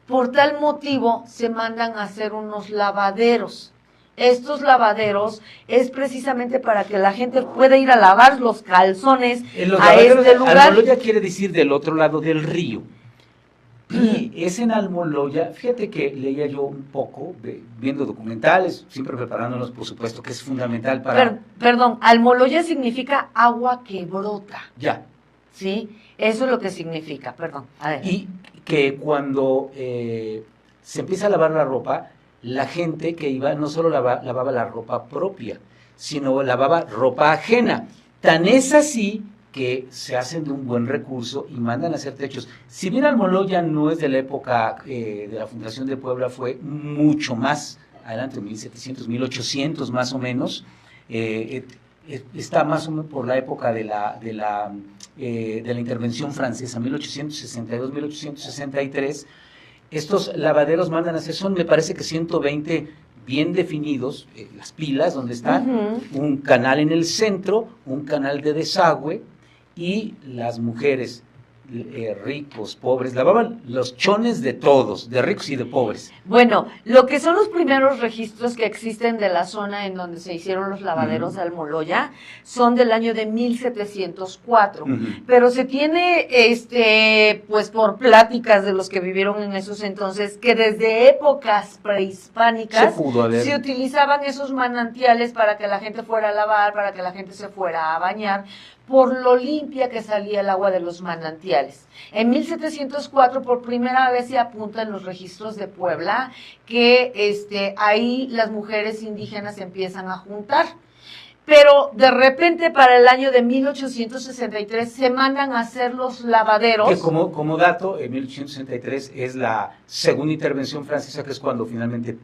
Por tal motivo se mandan a hacer unos lavaderos. Estos lavaderos es precisamente para que la gente pueda ir a lavar los calzones a este lugar. Almoloya quiere decir del otro lado del río. Y es en Almoloya, fíjate que leía yo un poco, viendo documentales, siempre preparándolos, por supuesto, que es fundamental para... Perdón, Almoloya significa agua que brota. Ya. ¿Sí? Eso es lo que significa, perdón. A ver. Y que cuando se empieza a lavar la ropa, la gente que iba no solo lavaba la ropa propia, sino lavaba ropa ajena. Tan es así que se hacen de un buen recurso y mandan a hacer techos. Si bien Almoloya no es de la época de la fundación de Puebla, fue mucho más adelante, 1700, 1800 más o menos, está más o menos por la época de la intervención francesa, 1862, 1863. Estos lavaderos mandan a hacer, me parece que 120 bien definidos, las pilas donde están, un canal en el centro, un canal de desagüe, y las mujeres, ricos, pobres, lavaban los chones de todos, de ricos y de pobres. Bueno, lo que son los primeros registros que existen de la zona en donde se hicieron los lavaderos de Almoloya son del año de 1704, pero se tiene, pues por pláticas de los que vivieron en esos entonces, que desde épocas prehispánicas se utilizaban esos manantiales para que la gente fuera a lavar, para que la gente se fuera a bañar, por lo limpia que salía el agua de los manantiales. En 1704 por primera vez se apunta en los registros de Puebla que ahí las mujeres indígenas se empiezan a juntar. pero de repente para el año de 1863 se mandan a hacer los lavaderos. Que como dato, en 1863 es la segunda intervención francesa, que es cuando finalmente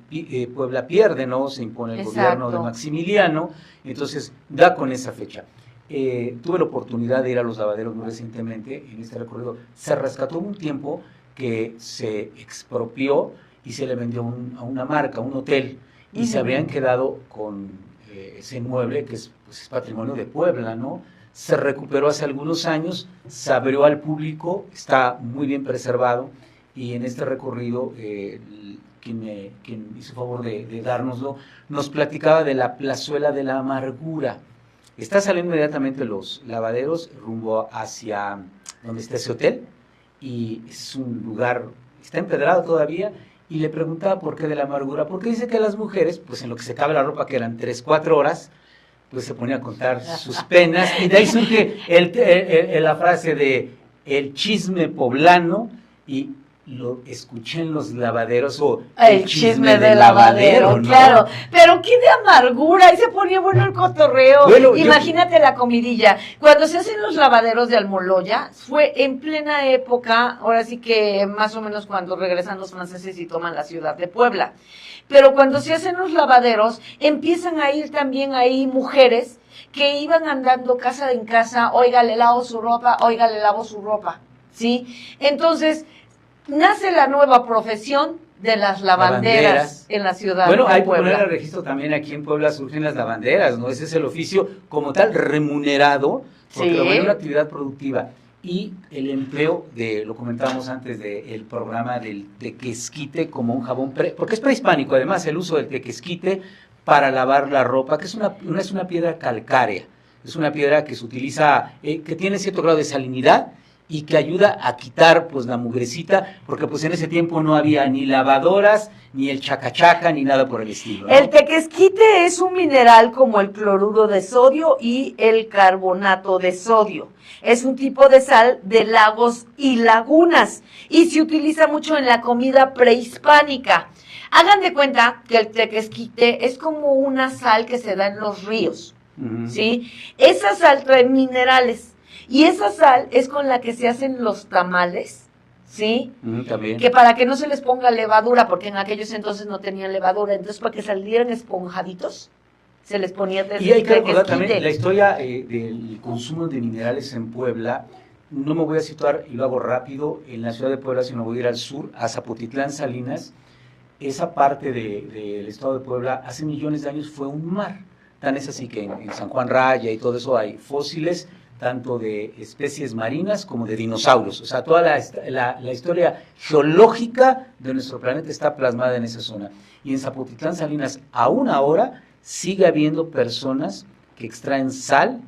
Puebla pierde, ¿no? Se impone el gobierno de Maximiliano, entonces da con esa fecha. Tuve la oportunidad de ir a los lavaderos muy recientemente en este recorrido. Se rescató un tiempo que se expropió y se le vendió a una marca, un hotel, y se habían quedado con ese inmueble que es patrimonio de Puebla, ¿no? Se recuperó hace algunos años, se abrió al público, está muy bien preservado, y en este recorrido quien hizo favor de dárnoslo, nos platicaba de la plazuela de la amargura. Está saliendo inmediatamente los lavaderos rumbo hacia donde está ese hotel, y es un lugar, está empedrado todavía, y le preguntaba por qué de la amargura, porque dice que las mujeres, pues en lo que se cabe la ropa, que eran 3-4 horas, pues se ponía a contar sus penas, y de ahí surge la frase de el chisme poblano, y lo escuché en los lavaderos, o el chisme de lavadero, ¿no? Claro, pero qué de amargura, ahí se ponía bueno el cotorreo. Bueno, imagínate la comidilla, cuando se hacen los lavaderos de Almoloya, fue en plena época, ahora sí que más o menos cuando regresan los franceses y toman la ciudad de Puebla, pero cuando se hacen los lavaderos, empiezan a ir también ahí mujeres que iban andando casa en casa, oiga, le lavo su ropa, oiga, le lavo su ropa, ¿sí? Entonces nace la nueva profesión de las lavanderas en la ciudad de Puebla. Bueno, hay que poner el registro también aquí en Puebla, surgen las lavanderas, ¿no? Ese es el oficio como tal remunerado, porque lo ven una actividad productiva. Y el empleo lo comentábamos antes del programa del tequesquite como un jabón, porque es prehispánico además el uso del tequesquite para lavar la ropa, que es una piedra calcárea, es una piedra que se utiliza, que tiene cierto grado de salinidad, y que ayuda a quitar pues la mugrecita, porque pues en ese tiempo no había ni lavadoras, ni el chacachaca, ni nada por el estilo, ¿no? El tequesquite es un mineral como el cloruro de sodio y el carbonato de sodio. Es un tipo de sal de lagos y lagunas, y se utiliza mucho en la comida prehispánica. Hagan de cuenta que el tequesquite es como una sal que se da en los ríos, ¿sí? Esa sal trae minerales, y esa sal es con la que se hacen los tamales, ¿sí? También. Que para que no se les ponga levadura, porque en aquellos entonces no tenían levadura, entonces para que salieran esponjaditos, se les ponía Y hay que recordar también la historia del consumo de minerales en Puebla. No me voy a situar, y lo hago rápido, en la ciudad de Puebla, sino voy a ir al sur, a Zapotitlán, Salinas. Esa parte del estado de Puebla hace millones de años fue un mar. Tan es así que en San Juan Raya y todo eso hay fósiles, tanto de especies marinas como de dinosaurios. O sea, toda la historia geológica de nuestro planeta está plasmada en esa zona. Y en Zapotitlán, Salinas, aún ahora, sigue habiendo personas que extraen sal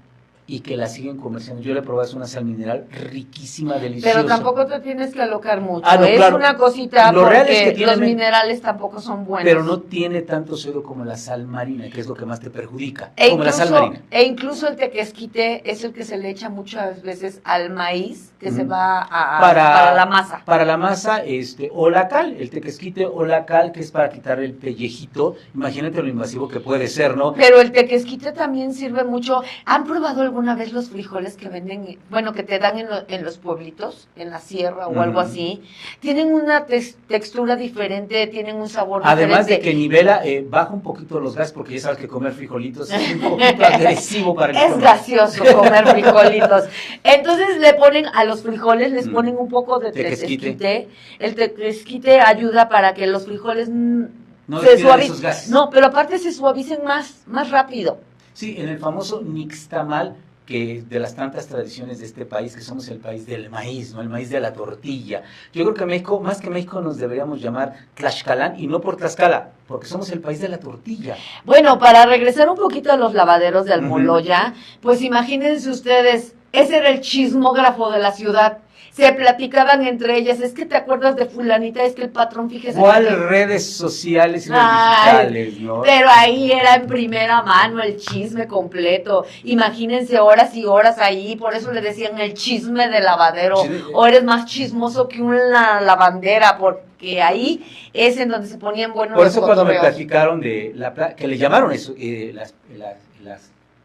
y que la siguen comerciando. Yo le probé una sal mineral riquísima, deliciosa. Pero tampoco te tienes que alocar mucho. No, es claro. una cosita, lo porque real es que los minerales tampoco son buenos. Pero no tiene tanto sodio como la sal marina, que es lo que más te perjudica, como la sal marina. E incluso el tequesquite es el que se le echa muchas veces al maíz, que se va para la masa. Para la masa, o la cal, el tequesquite o la cal, que es para quitar el pellejito. Imagínate lo invasivo que puede ser, ¿no? Pero el tequesquite también sirve mucho. ¿Han probado alguna vez los frijoles que venden, bueno, que te dan en los pueblitos, en la sierra o algo así? Tienen una textura diferente, tienen un sabor Además diferente. de que nivela, baja un poquito los gases, porque ya sabes que comer frijolitos es un poquito agresivo para el Es estómago. gracioso comer frijolitos. Entonces le ponen a los frijoles, les ponen un poco de tequesquite. El tequesquite ayuda para que los frijoles se suavicen. No, pero aparte se suavicen más rápido. Sí, en el famoso nixtamal, que de las tantas tradiciones de este país, que somos el país del maíz, ¿no? El maíz de la tortilla. Yo creo que México, más que México, nos deberíamos llamar Tlaxcalán, y no por Tlaxcala, porque somos el país de la tortilla. Bueno, para regresar un poquito a los lavaderos de Almoloya, pues imagínense ustedes, ese era el chismógrafo de la ciudad. Se platicaban entre ellas, es que te acuerdas de fulanita, es que el patrón, fíjese. ¿Cuál redes sociales y digitales, no? Pero ahí era en primera mano el chisme completo. Imagínense horas y horas ahí, por eso le decían el chisme de lavadero. Sí. O eres más chismoso que una lavandera, porque ahí es en donde se ponían buenos los cotorreos. Por eso cuando me platicaron que le llamaron eso,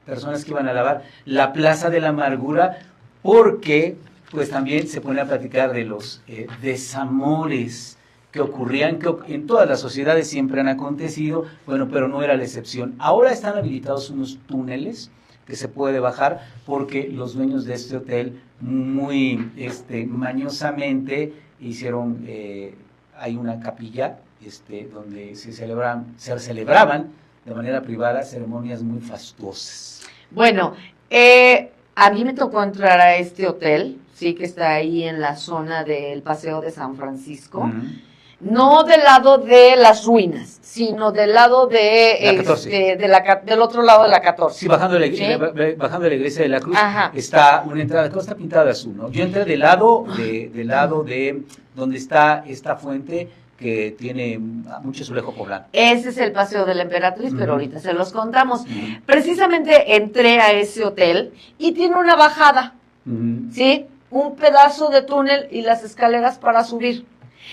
personas que iban a lavar la Plaza de la Amargura, porque pues también se pone a platicar de los desamores que ocurrían, que en todas las sociedades siempre han acontecido, bueno, pero no era la excepción. Ahora están habilitados unos túneles que se puede bajar porque los dueños de este hotel muy mañosamente hicieron, hay una capilla donde se celebraban de manera privada ceremonias muy fastuosas. Bueno, a mí me tocó entrar a este hotel, sí, que está ahí en la zona del Paseo de San Francisco. Uh-huh. No del lado de las ruinas, sino del lado de del otro lado de la 14. Sí, bajando de la iglesia de la Cruz. Ajá. Está una entrada, todo está pintado de azul, ¿no? Yo entré del lado de donde está esta fuente que tiene mucho azulejo poblano. Ese es el Paseo de la Emperatriz, pero ahorita se los contamos. Precisamente entré a ese hotel y tiene una bajada, ¿sí? Un pedazo de túnel y las escaleras para subir.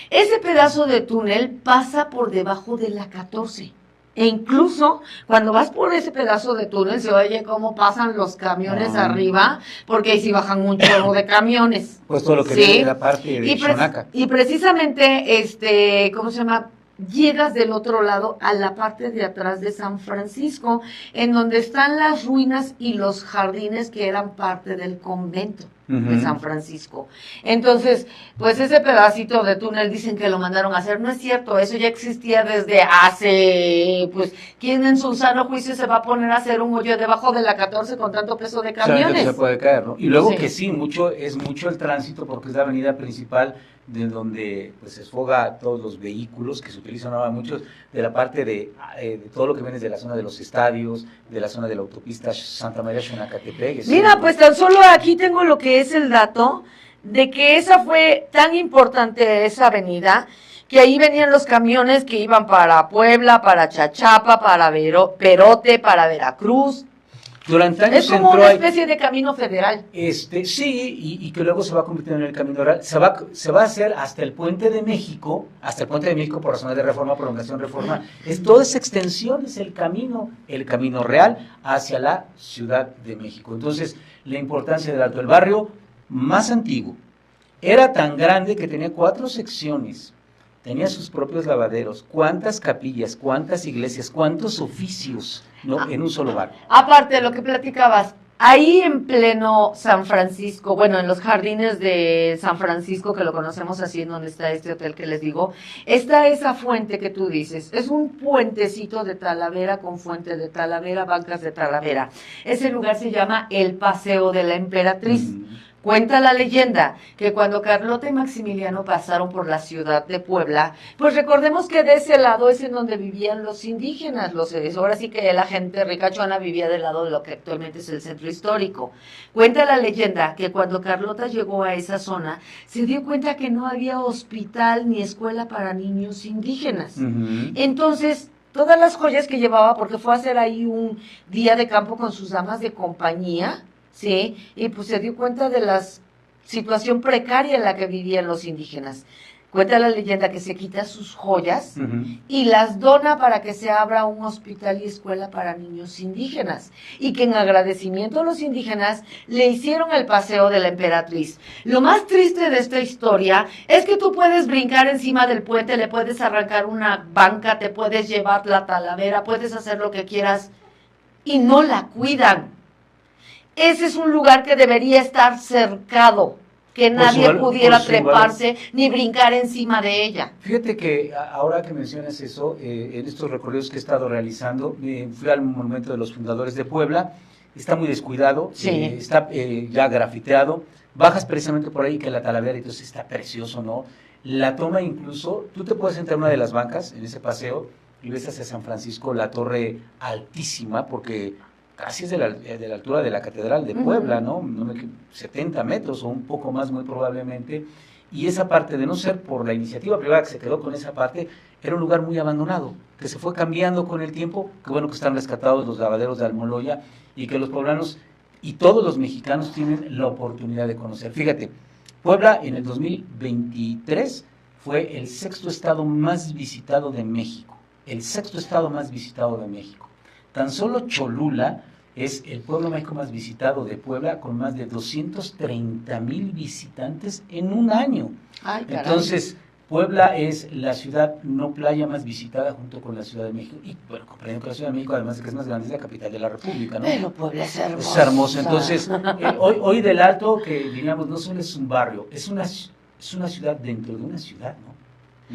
Ese pedazo de túnel pasa por debajo de la 14. E incluso cuando vas por ese pedazo de túnel se oye cómo pasan los camiones arriba, porque ahí sí bajan un chorro de camiones. Pues todo lo que viene de la parte de Xonaca. Y precisamente, ¿cómo se llama? Llegas del otro lado a la parte de atrás de San Francisco, en donde están las ruinas y los jardines que eran parte del convento de San Francisco. Entonces, pues ese pedacito de túnel dicen que lo mandaron a hacer. No es cierto, eso ya existía desde hace, pues, ¿quién en su sano juicio se va a poner a hacer un hoyo debajo de la 14 con tanto peso de camiones? Se puede caer, ¿no? Y luego que sí, es mucho el tránsito, porque es la avenida principal de donde pues se esfoga todos los vehículos que se utilizan ahora, muchos de la parte de todo lo que viene de la zona de los estadios, de la zona de la autopista Santa María Xonacatepec. Mira, pues tan solo aquí tengo lo que es el dato de que esa fue tan importante esa avenida, que ahí venían los camiones que iban para Puebla, para Chachapa, para Perote, para Veracruz. Durante años es como una especie de camino federal. Sí, y que luego se va convirtiendo en el camino real. Se va a hacer hasta el Puente de México, por razones de reforma, prolongación, reforma. Toda esa extensión es el camino real hacia la Ciudad de México. Entonces, la importancia del Alto, el barrio más antiguo, era tan grande que tenía 4 secciones. Tenía sus propios lavaderos, cuántas capillas, cuántas iglesias, cuántos oficios, ¿no? En un solo barrio. Aparte de lo que platicabas, ahí en pleno San Francisco, bueno, en los jardines de San Francisco, que lo conocemos así, en donde está este hotel que les digo, está esa fuente que tú dices. Es un puentecito de Talavera con fuente de Talavera, bancas de Talavera. Ese lugar se llama el Paseo de la Emperatriz. Cuenta la leyenda que cuando Carlota y Maximiliano pasaron por la ciudad de Puebla, pues recordemos que de ese lado es en donde vivían los indígenas, ahora sí que la gente ricachona vivía del lado de lo que actualmente es el centro histórico. Cuenta la leyenda que cuando Carlota llegó a esa zona, se dio cuenta que no había hospital ni escuela para niños indígenas. Entonces, todas las joyas que llevaba, porque fue a hacer ahí un día de campo con sus damas de compañía, sí, y pues se dio cuenta de la situación precaria en la que vivían los indígenas. Cuenta la leyenda que se quita sus joyas y las dona para que se abra un hospital y escuela para niños indígenas, y que en agradecimiento a los indígenas le hicieron el Paseo de la Emperatriz. Lo más triste de esta historia es que tú puedes brincar encima del puente, le puedes arrancar una banca, te puedes llevar la talavera, puedes hacer lo que quieras y no la cuidan. Ese es un lugar que debería estar cercado, que nadie pudiera treparse ni brincar encima de ella. Fíjate que ahora que mencionas eso, en estos recorridos que he estado realizando, fui al Monumento de los Fundadores de Puebla, está muy descuidado, está ya grafiteado, bajas precisamente por ahí que la Talavera, entonces está precioso, ¿no? La toma incluso, tú te puedes entrar a una de las bancas en ese paseo y ves hacia San Francisco la torre altísima, porque casi es de la altura de la Catedral de Puebla, ¿no? 70 metros o un poco más muy probablemente, y esa parte, de no ser por la iniciativa privada que se quedó con esa parte, era un lugar muy abandonado, que se fue cambiando con el tiempo. Qué bueno que están rescatados los lavaderos de Almoloya y que los poblanos y todos los mexicanos tienen la oportunidad de conocer. Fíjate, Puebla en el 2023 fue el 6º estado más visitado de México, el 6º estado más visitado de México. Tan solo Cholula es el pueblo mágico más visitado de Puebla, con más de 230,000 visitantes en un año. Ay, caray. Entonces, Puebla es la ciudad no playa más visitada junto con la Ciudad de México. Y bueno, comprendiendo que la Ciudad de México, además de que es más grande, es la capital de la República, ¿no? Pero Puebla es hermoso. Es hermoso. Entonces, hoy del Alto, que diríamos, no solo es un barrio, es una ciudad dentro de una ciudad, ¿no?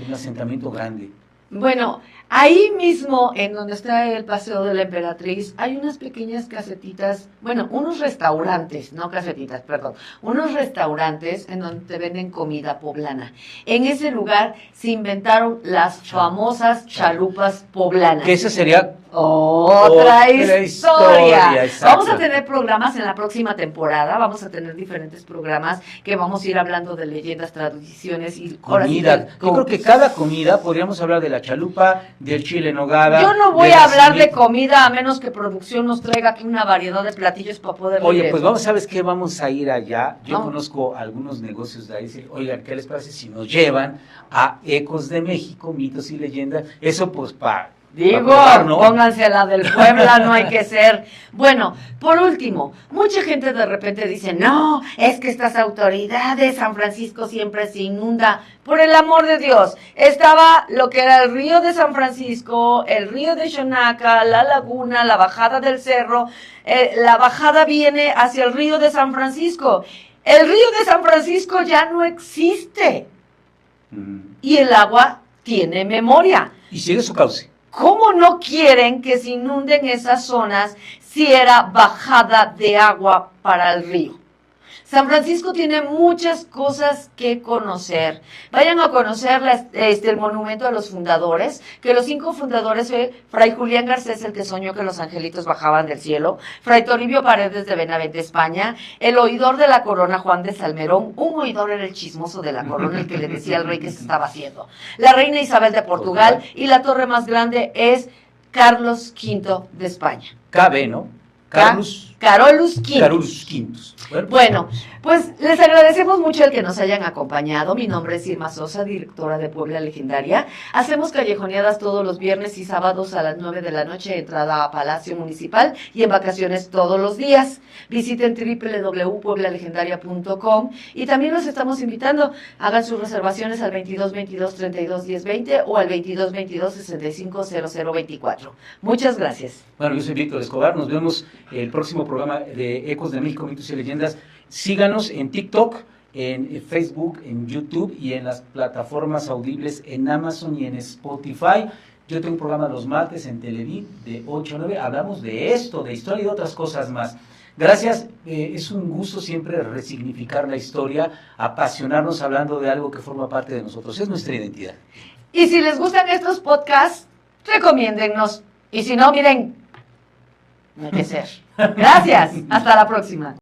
Un asentamiento grande. Bueno, ahí mismo, en donde está el Paseo de la Emperatriz, hay unas pequeñas casetitas, bueno, unos restaurantes, no casetitas, perdón, unos restaurantes en donde te venden comida poblana. En ese lugar se inventaron las famosas chalupas poblanas. Que esa sería otra historia. Vamos a exacto. tener programas en la próxima temporada, vamos a tener diferentes programas que vamos a ir hablando de leyendas, tradiciones y Comida. Yo creo que cada comida, podríamos hablar de la chalupa, del chile en nogada. Yo no voy a hablar de comida a menos que producción nos traiga aquí una variedad de platillos para poder Oye, ver pues eso. vamos, ¿sabes qué? Vamos a ir allá. Yo Vamos. conozco algunos negocios de ahí. Decir, oigan, ¿qué les parece si nos llevan a Ecos de México, mitos y leyendas? Eso pues para... Digo, probar, ¿no? pónganse la del Puebla, no hay que ser. Bueno, por último, mucha gente de repente dice, no, es que estas autoridades, San Francisco siempre se inunda. Por el amor de Dios, estaba lo que era el río de San Francisco, el río de Xonaca, la laguna, la bajada del cerro. La bajada viene hacia el río de San Francisco. El río de San Francisco ya no existe. Y el agua tiene memoria. Y sigue su cauce. ¿Cómo no quieren que se inunden esas zonas si era bajada de agua para el río? San Francisco tiene muchas cosas que conocer. Vayan a conocer el monumento a los fundadores, que los 5 fundadores fue Fray Julián Garcés, el que soñó que los angelitos bajaban del cielo, Fray Toribio Paredes de Benavente, España, el oidor de la corona, Juan de Salmerón. Un oidor era el chismoso de la corona, el que le decía al rey qué se estaba haciendo. La reina Isabel de Portugal, y la torre más grande es Carlos V de España. KB, ¿no? Carolus V. Carolus V. Bueno, pues les agradecemos mucho el que nos hayan acompañado. Mi nombre es Irma Sosa, directora de Puebla Legendaria. Hacemos callejoneadas todos los viernes y sábados a las 9 de la noche, entrada a Palacio Municipal, y en vacaciones todos los días. Visiten www.pueblalegendaria.com y también los estamos invitando. Hagan sus reservaciones al 22 22 32 10 20 o al 22 22 65 00 24. Muchas gracias. Bueno, yo soy Víctor Escobar. Nos vemos el próximo programa de Ecos de México, mitos y leyendas. Síganos en TikTok, en Facebook, en YouTube y en las plataformas audibles en Amazon y en Spotify. Yo tengo un programa los martes en Televid de 8 a 9. Hablamos de esto, de historia y de otras cosas más. Gracias, es un gusto siempre resignificar la historia, apasionarnos hablando de algo que forma parte de nosotros. Es nuestra identidad. Y si les gustan estos podcasts, recomiéndennos. Y si no, miren, no hay que ser. Gracias. Hasta la próxima.